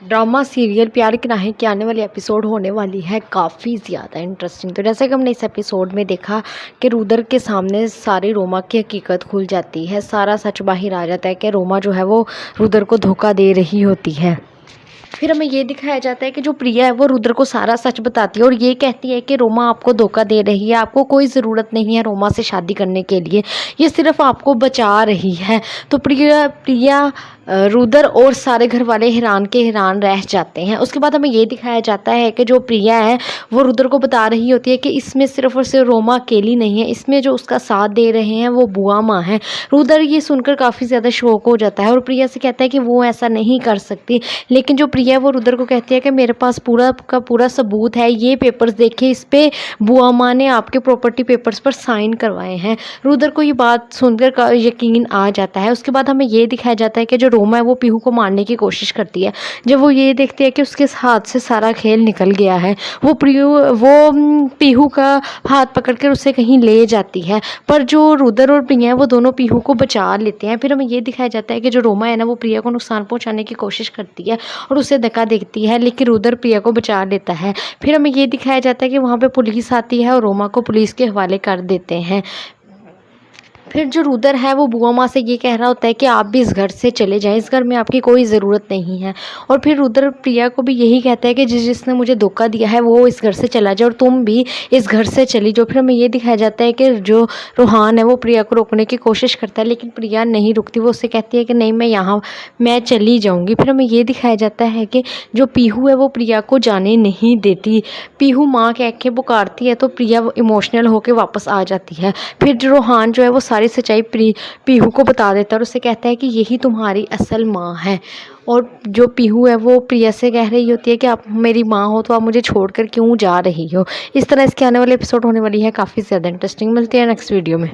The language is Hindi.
ड्रामा सीरियल प्यार की राहें की आने वाली एपिसोड होने वाली है काफ़ी ज़्यादा इंटरेस्टिंग। तो जैसे कि हमने इस एपिसोड में देखा कि रुद्र के सामने सारी रोमा की हकीकत खुल जाती है, सारा सच बाहर आ जाता है कि रोमा जो है वो रुद्र को धोखा दे रही होती है। फिर हमें ये दिखाया जाता है कि जो प्रिया है वो रुद्र को सारा सच बताती है और ये कहती है कि रोमा आपको धोखा दे रही है, आपको कोई ज़रूरत नहीं है रोमा से शादी करने के लिए, ये सिर्फ आपको बचा रही है। तो प्रिया प्रिया रुद्र और सारे घर वाले हैरान के हैरान रह जाते हैं। उसके बाद हमें ये दिखाया जाता है कि जो प्रिया है वो रुद्र को बता रही होती है कि इसमें सिर्फ और सिर्फ रोमा अकेली नहीं है, इसमें जो उसका साथ दे रहे हैं वो बुआ माँ हैं। रुद्र ये सुनकर काफ़ी ज़्यादा शौक हो जाता है और प्रिया से कहता है कि वो ऐसा नहीं कर सकती, लेकिन जो प्रिया है वो रुद्र को कहती है कि मेरे पास पूरा का पूरा सबूत है, ये पेपर्स देखिए, इस पे बुआ माँ ने आपके प्रॉपर्टी पेपर्स पर साइन करवाए हैं। रुद्र को ये बात सुनकर यकीन आ जाता है। उसके बाद हमें ये दिखाया जाता है कि जो रोमा है वो पीहू को मारने की कोशिश करती है। जब वो ये देखती है कि उसके हाथ से सारा खेल निकल गया है, वो पीहू का हाथ पकड़कर उसे कहीं ले जाती है, पर जो रुद्र और प्रिया है वो दोनों पीहू को बचा लेते हैं। फिर हमें ये दिखाया जाता है कि जो रोमा है ना वो प्रिया को नुकसान पहुंचाने की कोशिश करती है और उसे धक्का देती है, लेकिन रुद्र प्रिया को बचा लेता है। फिर हमें ये दिखाया जाता है कि वहाँ पे पुलिस आती है और रोमा को पुलिस के हवाले कर देते हैं। फिर जो रुद्र है वो बुआ माँ से ये कह रहा होता है कि आप भी इस घर से चले जाएं, इस घर में आपकी कोई ज़रूरत नहीं है। और फिर रुद्र प्रिया को भी यही कहता है कि जिसने मुझे धोखा दिया है वो इस घर से चला जाए और तुम भी इस घर से चली जाओ। फिर हमें ये दिखाया जाता है कि जो रोहान है वो प्रिया को रोकने की कोशिश करता है, लेकिन प्रिया नहीं रुकती, वो उससे कहती है कि नहीं मैं चली जाऊँगी। फिर हमें ये दिखाया जाता है कि जो पीहू है वो प्रिया को जाने नहीं देती। पीहू माँ कह के पुकारती है तो प्रिया इमोशनल होकर वापस आ जाती है। फिर जो रोहान जो है वो सारी सच्चाई पीहू को बता देता है और उससे कहता है कि यही तुम्हारी असल माँ है। और जो पीहू है वो प्रिया से कह रही होती है कि आप मेरी माँ हो तो आप मुझे छोड़कर क्यों जा रही हो। इस तरह इसके आने वाले एपिसोड होने वाली है काफ़ी ज़्यादा इंटरेस्टिंग। मिलते हैं नेक्स्ट वीडियो में।